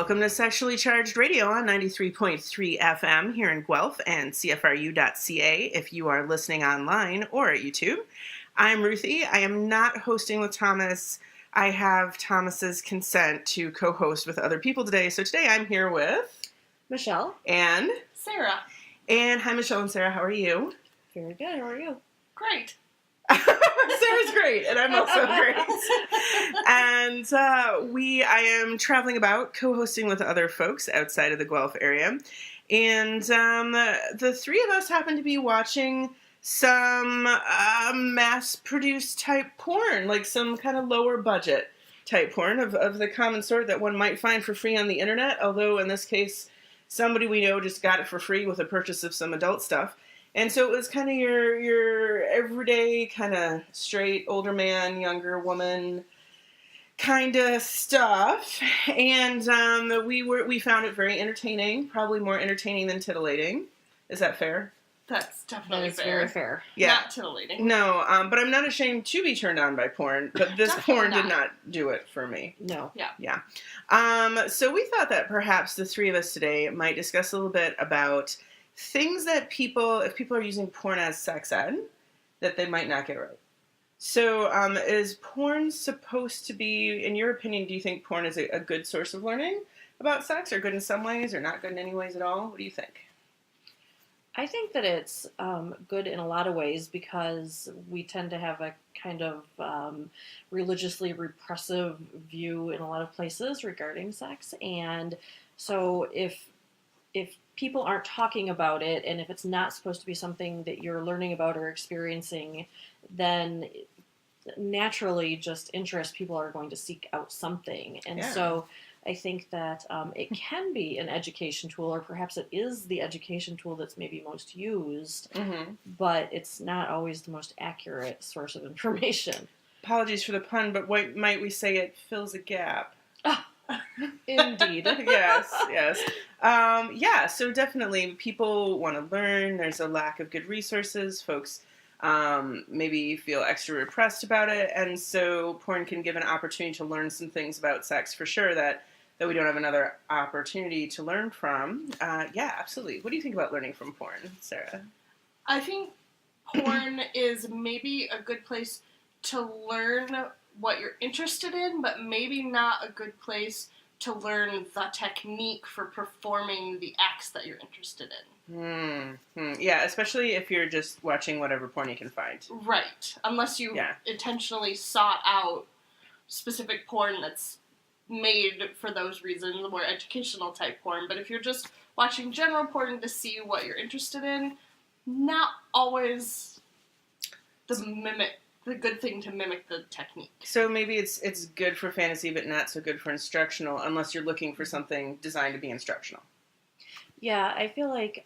Welcome to Sexually Charged Radio on 93.3 FM here in Guelph and CFRU.ca if you are listening online or at YouTube. I'm Ruthie. I am not hosting with Thomas. I have Thomas's consent to co-host with other people today. So today I'm here with Michelle and Sarah. And hi, Michelle and Sarah. How are you? Very good. How are you? Great. Sarah's great, and I'm also great. And I am traveling about, co-hosting with other folks outside of the Guelph area. And the three of us happen to be watching some mass-produced type porn, like some kind of lower budget type porn of the common sort that one might find for free on the internet. Although in this case, somebody we know just got it for free with a purchase of some adult stuff. And so it was kind of your everyday kind of straight older man, younger woman kind of stuff. And we found it very entertaining, probably more entertaining than titillating. Is that fair? That's definitely fair. Very fair. Yeah. Not titillating. No, but I'm not ashamed to be turned on by porn, but this porn did not do it for me. No. Yeah. So we thought that perhaps the three of us today might discuss a little bit about things that if people are using porn as sex ed, that they might not get right. So is porn supposed to be, in your opinion, do you think porn is a good source of learning about sex, or good in some ways, or not good in any ways at all? What do you think? I think that it's good in a lot of ways because we tend to have a kind of religiously repressive view in a lot of places regarding sex. And so if people aren't talking about it, and if it's not supposed to be something that you're learning about or experiencing, then naturally just interest, people are going to seek out something. And so I think that it can be an education tool, or perhaps it is the education tool that's maybe most used, but it's not always the most accurate source of information. Apologies for the pun, but what might we say it fills a gap? Indeed. Yes. So definitely people want to learn. There's a lack of good resources. Folks maybe feel extra repressed about it. And so porn can give an opportunity to learn some things about sex for sure that we don't have another opportunity to learn from. Yeah, absolutely. What do you think about learning from porn, Sarah? I think porn is maybe a good place to learn what you're interested in, but maybe not a good place to learn the technique for performing the acts that you're interested in. Yeah, especially if you're just watching whatever porn you can find. Right. Unless you intentionally sought out specific porn that's made for those reasons, the more educational type porn. But if you're just watching general porn to see what you're interested in, not always the good thing to mimic the technique. So maybe it's good for fantasy, but not so good for instructional, unless you're looking for something designed to be instructional. Yeah, I feel like,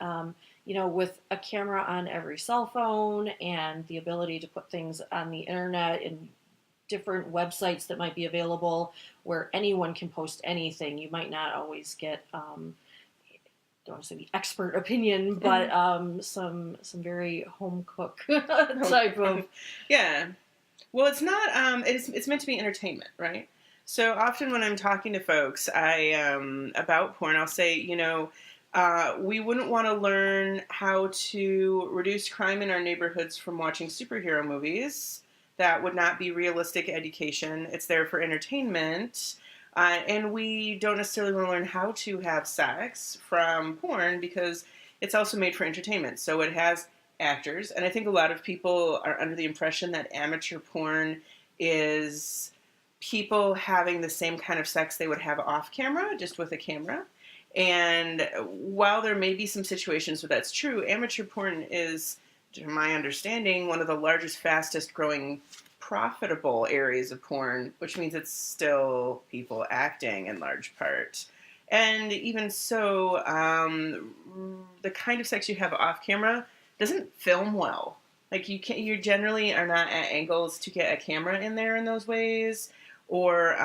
with a camera on every cell phone and the ability to put things on the internet and different websites that might be available where anyone can post anything, you might not always get, I don't want to say the expert opinion, but some very home cook type of. Yeah. Well, it's not, it's meant to be entertainment, right? So often when I'm talking to folks about porn, I'll say, we wouldn't want to learn how to reduce crime in our neighborhoods from watching superhero movies. That would not be realistic education. It's there for entertainment. And we don't necessarily want to learn how to have sex from porn because it's also made for entertainment. So it has actors. And I think a lot of people are under the impression that amateur porn is people having the same kind of sex they would have off camera, just with a camera. And while there may be some situations where that's true, amateur porn is, to my understanding, one of the largest, fastest growing, profitable areas of porn, which means it's still people acting in large part. And even so, the kind of sex you have off camera doesn't film well. Like you generally are not at angles to get a camera in there in those ways, or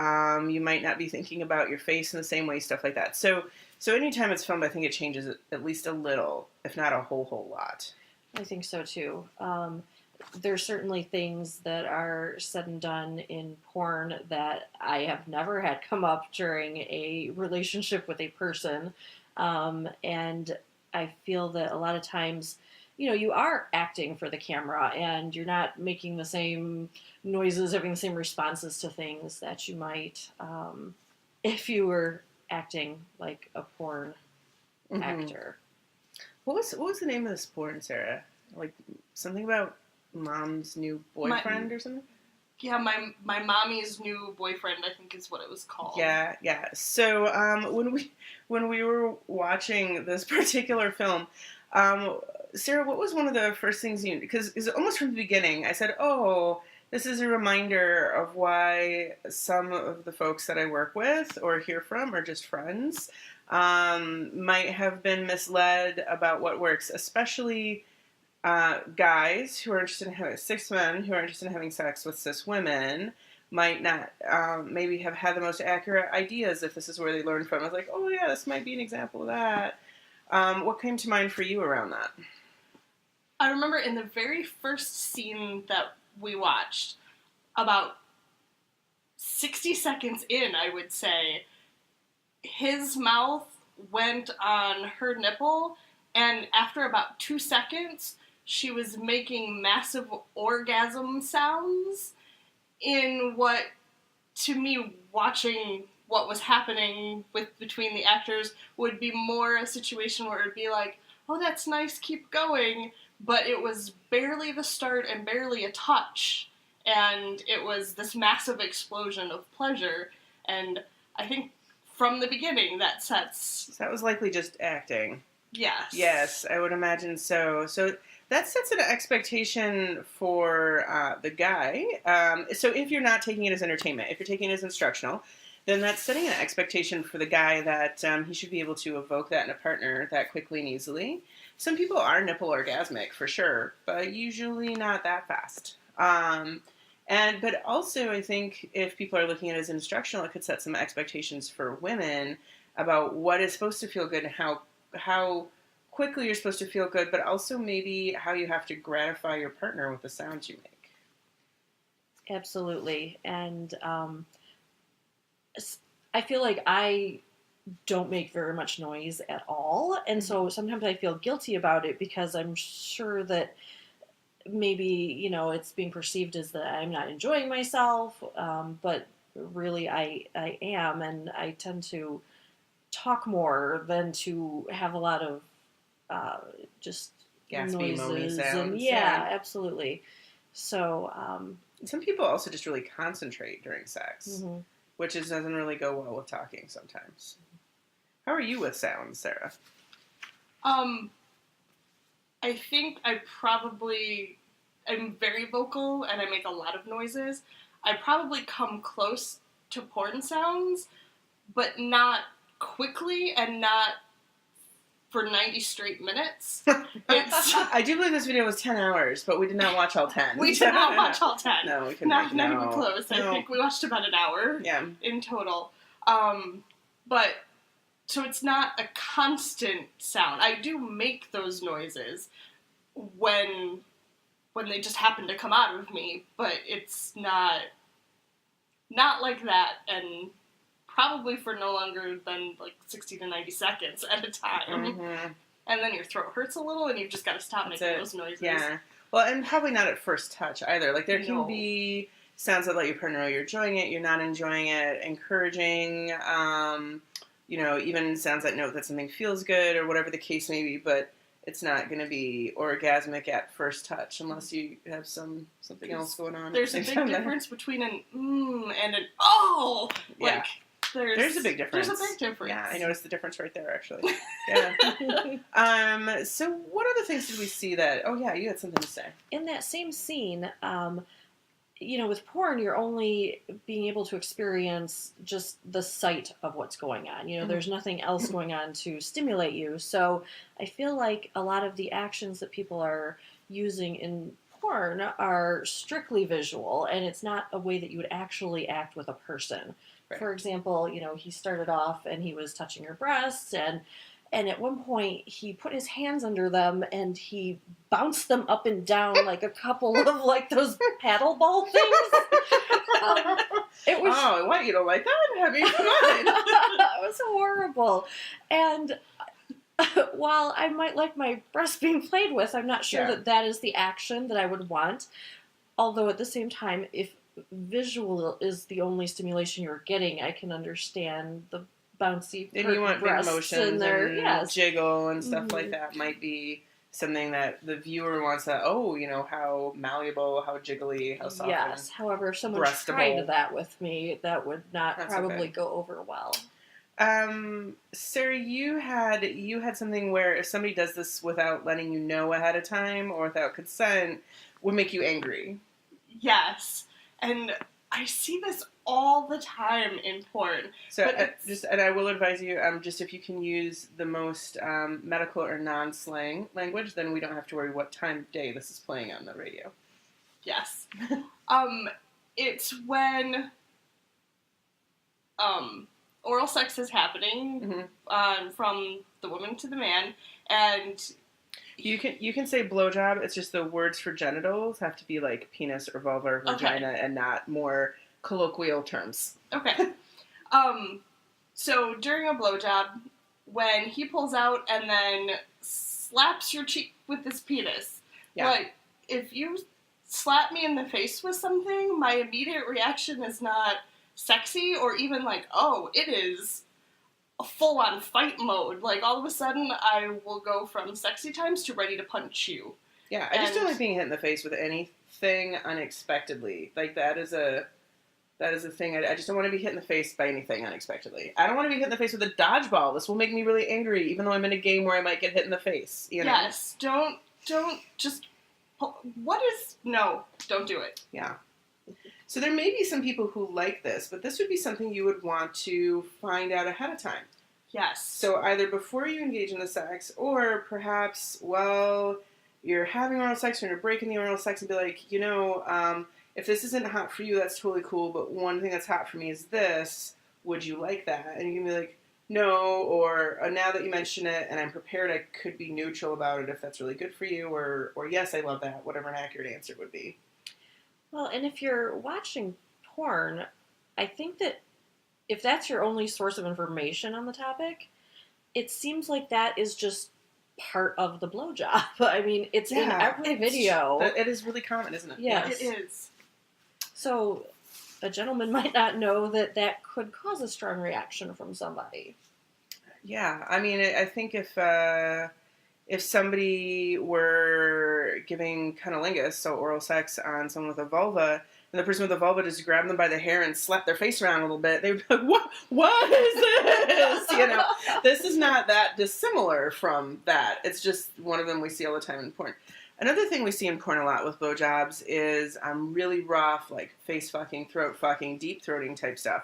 you might not be thinking about your face in the same way, stuff like that. So anytime it's filmed, I think it changes at least a little, if not a whole lot. I think so too. there's certainly things that are said and done in porn that I have never had come up during a relationship with a person. And I feel that a lot of times, you are acting for the camera and you're not making the same noises, having the same responses to things that you might if you were acting like a porn actor. What was the name of this porn, Sarah? Like something about mom's new boyfriend or something? Yeah, my mommy's new boyfriend, I think is what it was called. Yeah. So when we were watching this particular film, Sarah, what was one of the first things because almost from the beginning I said, oh, this is a reminder of why some of the folks that I work with or hear from are just friends, might have been misled about what works, especially guys who are interested in having cis men who are interested in having sex with cis women might not maybe have had the most accurate ideas if this is where they learned from. I was like, oh yeah, this might be an example of that. What came to mind for you around that? I remember in the very first scene that we watched, about 60 seconds in, I would say, his mouth went on her nipple, and after about 2 seconds, she was making massive orgasm sounds in what, to me, watching what was happening between the actors would be more a situation where it would be like, oh, that's nice, keep going, but it was barely the start and barely a touch, and it was this massive explosion of pleasure, and I think from the beginning that sets... So that was likely just acting. Yes. Yes, I would imagine so. So that sets an expectation for the guy. So if you're not taking it as entertainment, if you're taking it as instructional, then that's setting an expectation for the guy that he should be able to evoke that in a partner that quickly and easily. Some people are nipple orgasmic for sure, but usually not that fast. But also I think if people are looking at it as instructional, it could set some expectations for women about what is supposed to feel good and how quickly you're supposed to feel good, but also maybe how you have to gratify your partner with the sounds you make. Absolutely. And I feel like I don't make very much noise at all. And so sometimes I feel guilty about it because I'm sure that maybe, it's being perceived as that I'm not enjoying myself. But really I am. And I tend to talk more than to have a lot of just Gaspy, moany noises. sounds. And yeah, absolutely. So some people also just really concentrate during sex, mm-hmm. which doesn't really go well with talking sometimes. How are you with sounds, Sarah? I think I'm very vocal and I make a lot of noises. I probably come close to porn sounds, but not quickly and not for 90 straight minutes. I do believe this video was 10 hours, but we did not watch all 10. We did not watch all 10. No, we couldn't. Not even close. No. I think we watched about an hour in total. But, so it's not a constant sound. I do make those noises when they just happen to come out of me, but it's not like that, and probably for no longer than like 60 to 90 seconds at a time. Mm-hmm. And then your throat hurts a little and you've just got to stop making those noises. Yeah. Well, and probably not at first touch either. Like there can be sounds that let your partner know you're enjoying it, you're not enjoying it, encouraging, even sounds that note that something feels good or whatever the case may be, but it's not going to be orgasmic at first touch unless you have something else going on. There's a big difference between an and an oh! Yeah. There's a big difference. There's a big difference. Yeah, I noticed the difference right there, actually. Yeah. So what other things did we see that... Oh, yeah, you had something to say. In that same scene, with porn, you're only being able to experience just the sight of what's going on. There's nothing else going on to stimulate you. So I feel like a lot of the actions that people are using in porn are strictly visual, and it's not a way that you would actually act with a person. Right. For example, he started off and he was touching her breasts, and And at one point, he put his hands under them and he bounced them up and down like a couple of like those paddle ball things. It was. Oh, what? You don't like that? I mean, come on. It was horrible. And while I might like my breast being played with, I'm not sure Yeah. that is the action that I would want. Although at the same time, if visual is the only stimulation you're getting, I can understand the bouncy And you want big breasts motions in there. and Yes. jiggle and stuff Mhm. like that might be something that the viewer wants to, how malleable, how jiggly, how soft. Yes. However, if someone breastable. tried that with me, that would not That's probably okay. go over well. Sarah, you had something where if somebody does this without letting you know ahead of time or without consent, would make you angry. Yes. And I see this all the time in porn. So But it's- and I will advise you, just if you can use the most medical or non-slang language, then we don't have to worry what time of day this is playing on the radio. Yes. It's when oral sex is happening from the woman to the man, and You can say blowjob. It's just the words for genitals have to be like penis or vulva or vagina, and not more colloquial terms. okay. So during a blowjob, when he pulls out and then slaps your cheek with his penis, Yeah. like if you slap me in the face with something, my immediate reaction is not sexy or even like, oh, it is a full-on fight mode. Like all of a sudden, I will go from sexy times to ready to punch you. Yeah, I just don't And- like being hit in the face with anything unexpectedly. Like that is a thing. I just don't want to be hit in the face by anything unexpectedly. I don't want to be hit in the face with a dodgeball. This will make me really angry, even though I'm in a game where I might get hit in the face. You know? Yes, don't just. No, don't do it. Yeah. So there may be some people who like this, but this would be something you would want to find out ahead of time. Yes. So either before you engage in the sex, or perhaps while you're having oral sex or you're breaking the oral sex and be like, if this isn't hot for you, that's totally cool, but one thing that's hot for me is this. Would you like that? And you can be like, no, or now that you mention it and I'm prepared, I could be neutral about it if that's really good for you, or yes, I love that, whatever an accurate answer would be. Well, and if you're watching porn, I think that if that's your only source of information on the topic, it seems like that is just part of the blowjob. I mean, it's in every video. It is really common, isn't it? Yes. It is. So a gentleman might not know that that could cause a strong reaction from somebody. Yeah, I mean, I think if somebody were giving cunnilingus, so oral sex, on someone with a vulva, and the person with the vulva just grabbed them by the hair and slapped their face around a little bit, they'd be like, what is this? This is not that dissimilar from that. It's just one of them we see all the time in porn. Another thing we see in porn a lot with blowjobs is really rough, like face fucking, throat fucking, deep throating type stuff,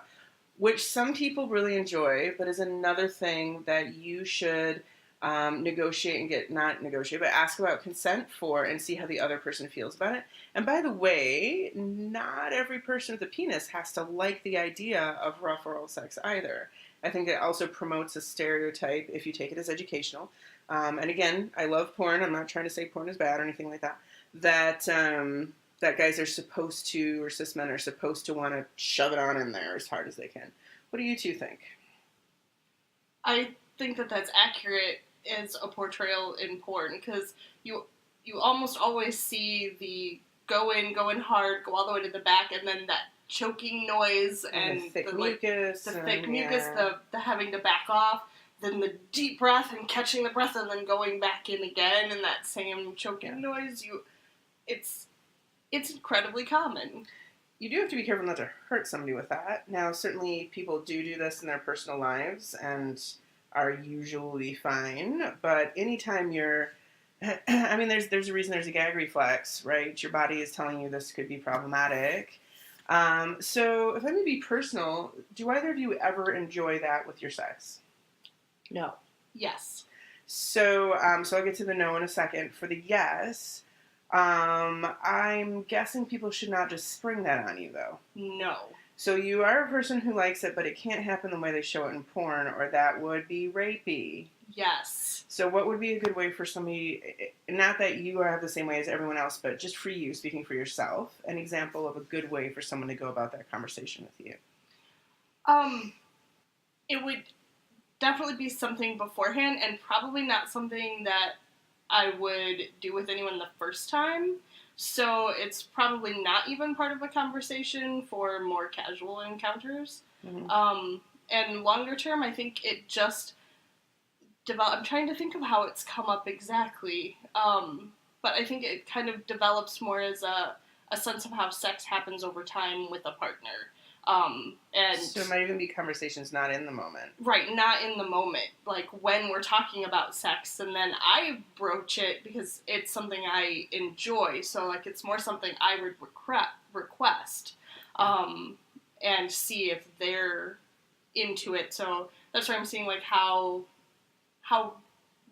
which some people really enjoy, but is another thing that you should negotiate and but ask about consent for and see how the other person feels about it. And by the way, not every person with a penis has to like the idea of rough oral sex either. I think it also promotes a stereotype if you take it as educational. And again, I love porn. I'm not trying to say porn is bad or anything like that. That guys are supposed to, or cis men are supposed to want to shove it on in there as hard as they can. What do you two think? I think that that's accurate as a portrayal in porn, because you almost always see the go in hard, go all the way to the back, and then that choking noise and the thick mucus, the having to back off, then the deep breath and catching the breath and then going back in again, and that same choking noise. It's incredibly common. You do have to be careful not to hurt somebody with that. Now, certainly people do this in their personal lives and are usually fine, but anytime you're, I mean, there's a reason there's a gag reflex, right? Your body is telling you this could be problematic. So if I may be personal, do either of you ever enjoy that with your sex? No. Yes. So I'll get to the no in a second. For the yes, I'm guessing people should not just spring that on you, though. No. So you are a person who likes it, but it can't happen the way they show it in porn, or that would be rapey. Yes. So what would be a good way for somebody, not that you have the same way as everyone else, but just for you, speaking for yourself, an example of a good way for someone to go about that conversation with you? It would definitely be something beforehand, and probably not something that I would do with anyone the first time. So it's probably not even part of a conversation for more casual encounters. Mm-hmm. And longer term, I think it just I'm trying to think of how it's come up exactly. But I think it kind of develops more as a sense of how sex happens over time with a partner. And So it might even be conversations not in the moment. right, not in the moment, like when we're talking about sex, and then I broach it because it's something I enjoy. So like it's more something I would request, and see if they're into it. So that's why I'm seeing like how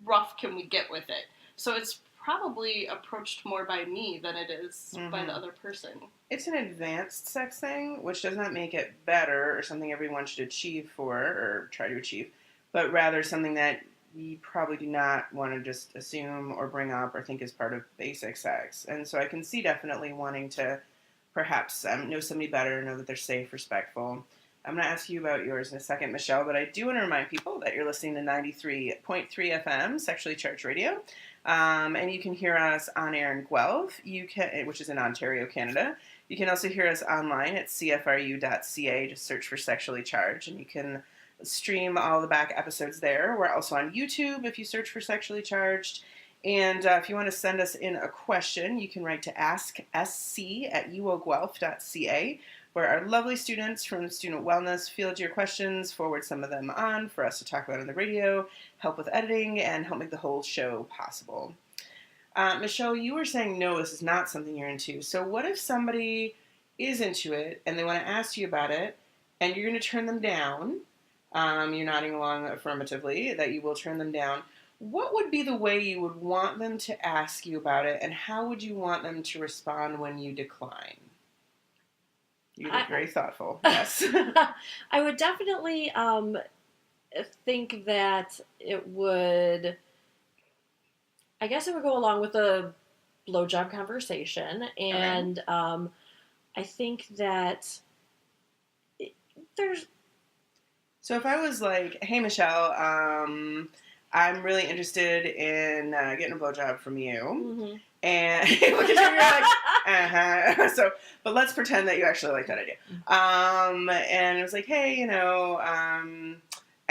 rough can we get with it. So it's probably approached more by me than it is by the other person. It's an advanced sex thing, which does not make it better or something everyone should achieve for or try to achieve, but rather something that we probably do not want to just assume or bring up or think is part of basic sex. And so I can see definitely wanting to perhaps know somebody better, know that they're safe, respectful. I'm going to ask you about yours in a second, Michelle, but I do want to remind people that you're listening to 93.3 FM, Sexually Charged Radio. And you can hear us on air in Guelph, which is in Ontario, Canada. You can also hear us online at cfru.ca. Just search for Sexually Charged, and you can stream all the back episodes there. We're also on YouTube if you search for Sexually Charged. And if you want to send us in a question, you can write to asksc@uoguelph.ca, where our lovely students from Student Wellness field your questions, forward some of them on for us to talk about on the radio, help with editing, and help make the whole show possible. Michelle, you were saying, no, this is not something you're into. So what if somebody is into it and they want to ask you about it and you're going to turn them down? You're nodding along affirmatively that you will turn them down. What would be the way you would want them to ask you about it, and how would you want them to respond when you decline? You look very thoughtful. Yes. I would definitely think that it would. I guess it would go along with a blowjob conversation, and okay. I think that there's. So if I was like, "Hey, Michelle, I'm really interested in getting a blowjob from you," mm-hmm. and look at you, you're like, "Uh-huh." So, but let's pretend that you actually like that idea. And it was like, "Hey, I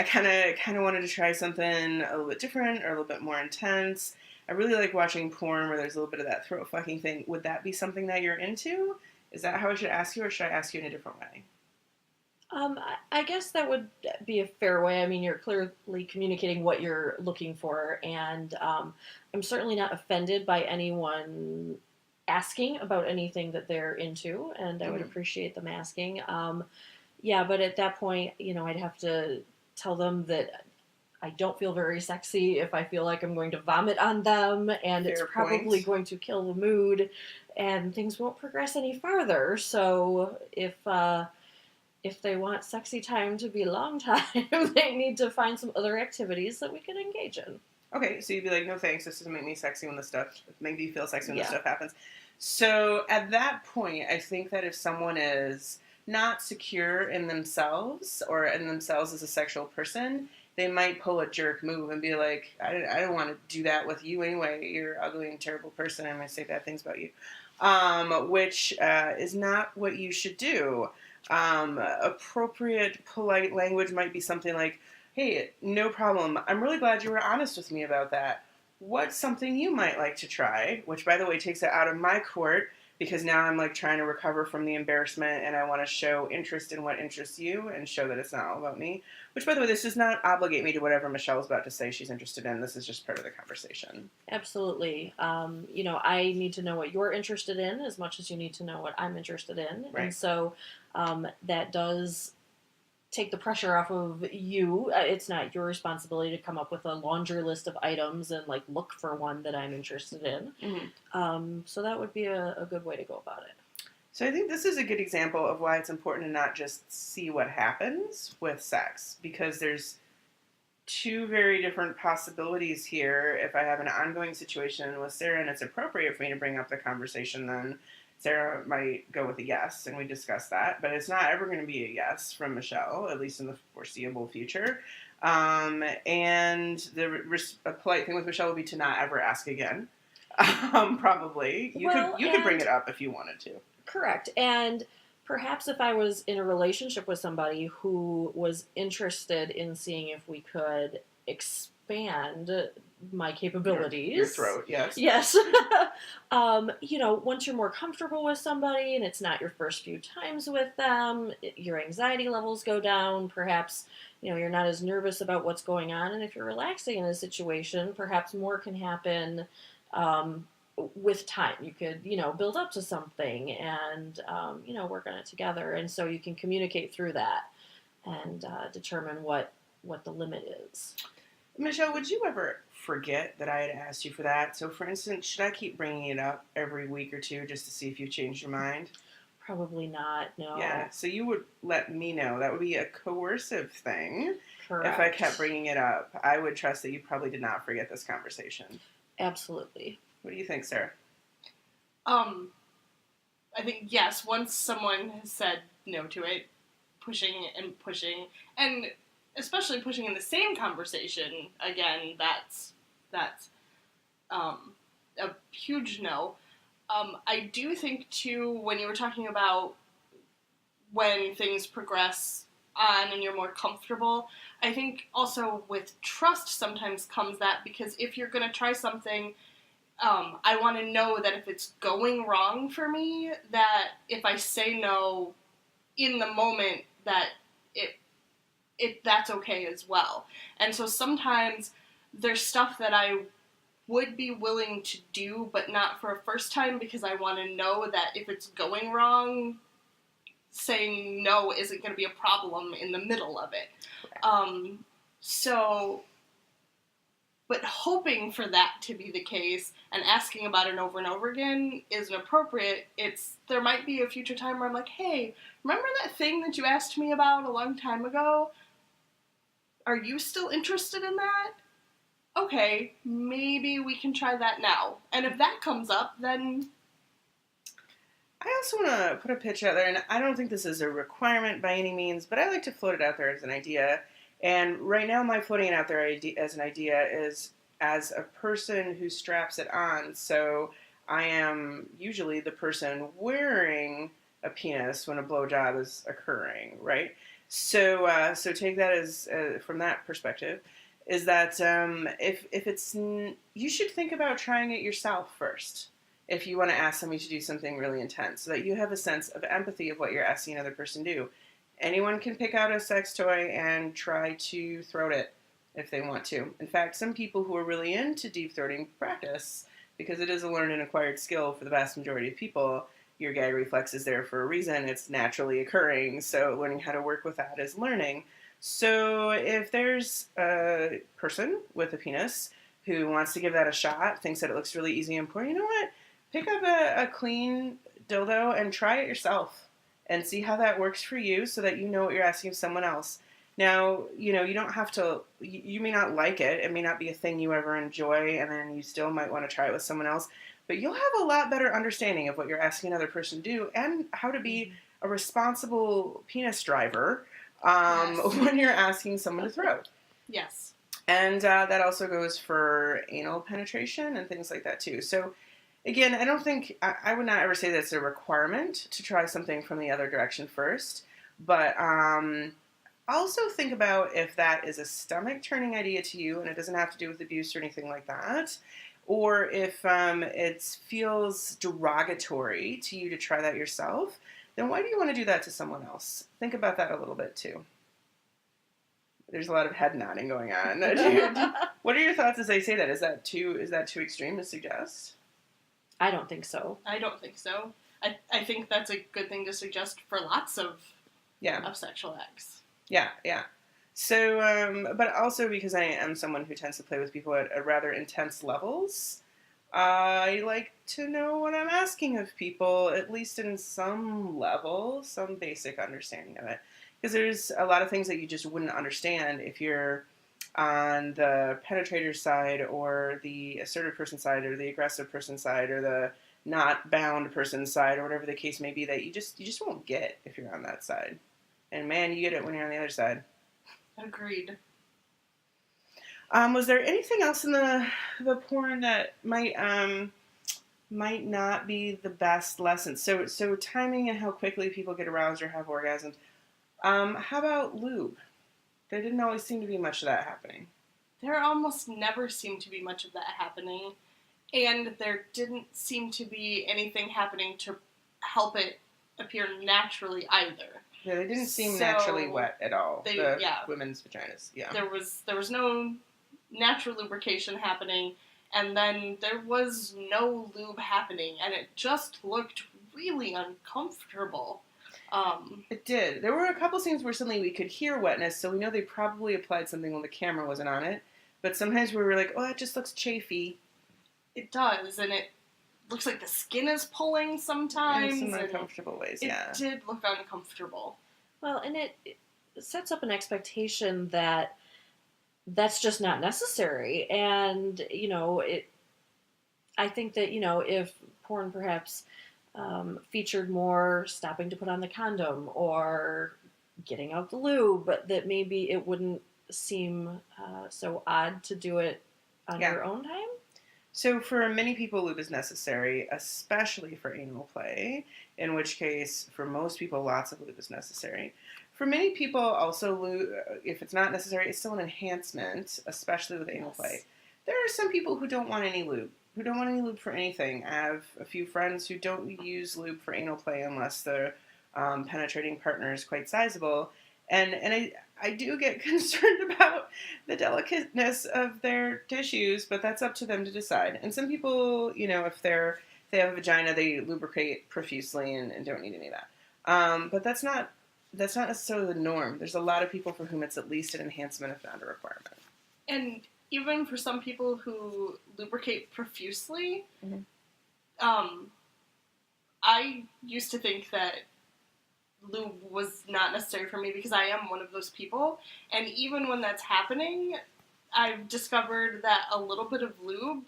kind of wanted to try something a little bit different or a little bit more intense. I really like watching porn where there's a little bit of that throat fucking thing. Would that be something that you're into? Is that how I should ask you, or should I ask you in a different way?" I guess that would be a fair way. I mean, you're clearly communicating what you're looking for, and I'm certainly not offended by anyone asking about anything that they're into, and I would appreciate them asking. Yeah, but at that point, I'd have to tell them that I don't feel very sexy if I feel like I'm going to vomit on them, and it's probably going to kill the mood, and things won't progress any farther. So if they want sexy time to be long time, they need to find some other activities that we can engage in. Okay, so you'd be like, "No thanks, this doesn't make me sexy when this stuff, make me feel sexy when this stuff happens." So at that point, I think that if someone is not secure in themselves or in themselves as a sexual person, they might pull a jerk move and be like, I don't want to do that with you anyway. You're an ugly and terrible person. I'm going to say bad things about you, which is not what you should do. Appropriate, polite language might be something like, "Hey, no problem. I'm really glad you were honest with me about that. What's something you might like to try?" Which, by the way, takes it out of my court, because now I'm like trying to recover from the embarrassment, and I want to show interest in what interests you and show that it's not all about me. Which, by the way, this does not obligate me to whatever Michelle's about to say she's interested in. This is just part of the conversation. Absolutely. I need to know what you're interested in as much as you need to know what I'm interested in. Right. And so that does take the pressure off of you. It's not your responsibility to come up with a laundry list of items and look for one that I'm interested in. Mm-hmm. So that would be a good way to go about it. So I think this is a good example of why it's important to not just see what happens with sex, because there's two very different possibilities here. If I have an ongoing situation with Sarah and it's appropriate for me to bring up the conversation, then Sarah might go with a yes, and we discuss that. But it's not ever going to be a yes from Michelle, at least in the foreseeable future. And a polite thing with Michelle would be to not ever ask again. Probably you could bring it up if you wanted to. Correct. And perhaps if I was in a relationship with somebody who was interested in seeing if we could expand my capabilities. Your throat, yes. Yes. Once you're more comfortable with somebody and it's not your first few times with them, your anxiety levels go down. Perhaps, you're not as nervous about what's going on. And if you're relaxing in a situation, perhaps more can happen with time. You could, build up to something and, work on it together. And so you can communicate through that and determine what the limit is. Michelle, would you ever forget that I had asked you for that? So, for instance, should I keep bringing it up every week or two just to see if you changed your mind? Probably not, no. Yeah, so you would let me know. That would be a coercive thing. Correct. If I kept bringing it up. I would trust that you probably did not forget this conversation. Absolutely. What do you think, Sarah? I think, yes, once someone has said no to it, pushing, and especially pushing in the same conversation, again, that's a huge no. I do think, too, when you were talking about when things progress on and you're more comfortable, I think also with trust sometimes comes that, because if you're going to try something, I want to know that if it's going wrong for me, that if I say no in the moment, that that's okay as well. And so sometimes there's stuff that I would be willing to do, but not for a first time, because I want to know that if it's going wrong, saying no isn't going to be a problem in the middle of it. But hoping for that to be the case and asking about it over and over again isn't appropriate. There might be a future time where I'm like, hey, remember that thing that you asked me about a long time ago? Are you still interested in that? Okay, maybe we can try that now. And if that comes up, then... I also want to put a pitch out there, and I don't think this is a requirement by any means, but I like to float it out there as an idea. And right now, my floating it out there as an idea is as a person who straps it on. So I am usually the person wearing a penis when a blowjob is occurring, right? So take that as from that perspective. Is that if it's you should think about trying it yourself first if you want to ask somebody to do something really intense, so that you have a sense of empathy of what you're asking another person to do. Anyone can pick out a sex toy and try to throat it if they want to. In fact, some people who are really into deep throating practice, because it is a learned and acquired skill for the vast majority of people. Your gag reflex is there for a reason. It's naturally occurring, so learning how to work with that is learning. So if there's a person with a penis who wants to give that a shot, thinks that it looks really easy and important, you know what? Pick up a clean dildo and try it yourself and see how that works for you, so that you know what you're asking of someone else. Now, you don't have to, you may not like it. It may not be a thing you ever enjoy, and then you still might want to try it with someone else. But you'll have a lot better understanding of what you're asking another person to do and how to be a responsible penis driver when you're asking someone to throat. Yes. And that also goes for anal penetration and things like that, too. So, again, I don't think, I would not ever say that it's a requirement to try something from the other direction first. But also think about if that is a stomach-turning idea to you, and it doesn't have to do with abuse or anything like that. Or if it feels derogatory to you to try that yourself, then why do you want to do that to someone else? Think about that a little bit, too. There's a lot of head nodding going on. What are your thoughts as I say that? Is that too extreme to suggest? I don't think so. I don't think so. I think that's a good thing to suggest for lots of sexual acts. Yeah. So, but also because I am someone who tends to play with people at rather intense levels, I like to know what I'm asking of people, at least in some level, some basic understanding of it. Because there's a lot of things that you just wouldn't understand if you're on the penetrator side or the assertive person side or the aggressive person side or the not bound person side or whatever the case may be that you just won't get if you're on that side. And man, you get it when you're on the other side. Agreed. Was there anything else in the porn that might not be the best lesson? So timing and how quickly people get aroused or have orgasms. How about lube? There didn't always seem to be much of that happening. There almost never seemed to be much of that happening, and there didn't seem to be anything happening to help it appear naturally either. Yeah, they didn't seem naturally wet at all. Women's vaginas. Yeah. There was no natural lubrication happening, and then there was no lube happening, and it just looked really uncomfortable. It did. There were a couple scenes where suddenly we could hear wetness, so we know they probably applied something when the camera wasn't on it. But sometimes we were like, oh, it just looks chafy. It does, and it looks like the skin is pulling sometimes. In some uncomfortable ways, yeah. It did look uncomfortable. Well, and it sets up an expectation that that's just not necessary. And, I think that, if porn perhaps featured more stopping to put on the condom or getting out the lube, but that maybe it wouldn't seem so odd to do it on your own time. So for many people, lube is necessary, especially for anal play, in which case, for most people, lots of lube is necessary. For many people, also, lube, if it's not necessary, it's still an enhancement, especially with anal play. There are some people who don't want any lube. Who don't want any lube for anything. I have a few friends who don't use lube for anal play unless the penetrating partner is quite sizable. And I do get concerned about the delicateness of their tissues, but that's up to them to decide. And some people, if they have a vagina, they lubricate profusely and don't need any of that. But that's not necessarily the norm. There's a lot of people for whom it's at least an enhancement, if not a requirement. And even for some people who lubricate profusely, I used to think that lube was not necessary for me because I am one of those people. And even when that's happening, I've discovered that a little bit of lube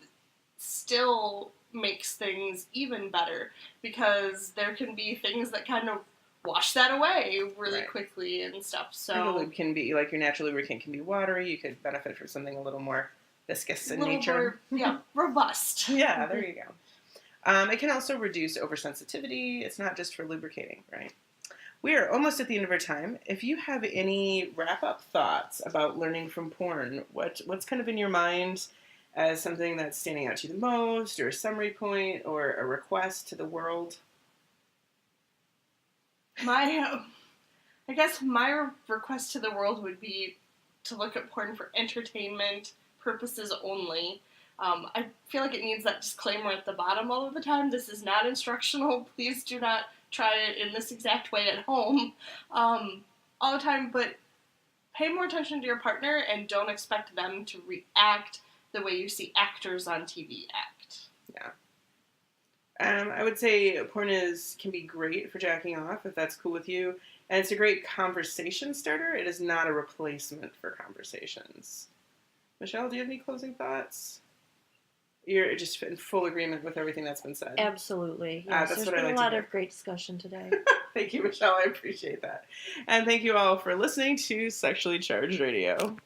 still makes things even better because there can be things that kind of wash that away really quickly and stuff. So the lube can be, like your natural lubricant can be watery. You could benefit from something a little more viscous in nature. More, robust. Yeah, there you go. It can also reduce oversensitivity. It's not just for lubricating, right? We are almost at the end of our time. If you have any wrap-up thoughts about learning from porn, what's kind of in your mind as something that's standing out to you the most, or a summary point, or a request to the world? I guess my request to the world would be to look at porn for entertainment purposes only. I feel like it needs that disclaimer at the bottom all of the time. This is not instructional. Please do not try it in this exact way at home all the time. But pay more attention to your partner and don't expect them to react the way you see actors on TV act. Yeah. I would say porn can be great for jacking off, if that's cool with you. And it's a great conversation starter. It is not a replacement for conversations. Michelle, do you have any closing thoughts? You're just in full agreement with everything that's been said. Absolutely. Yes, there's been a lot of great discussion today. Thank you, Michelle. I appreciate that. And thank you all for listening to Sexually Charged Radio.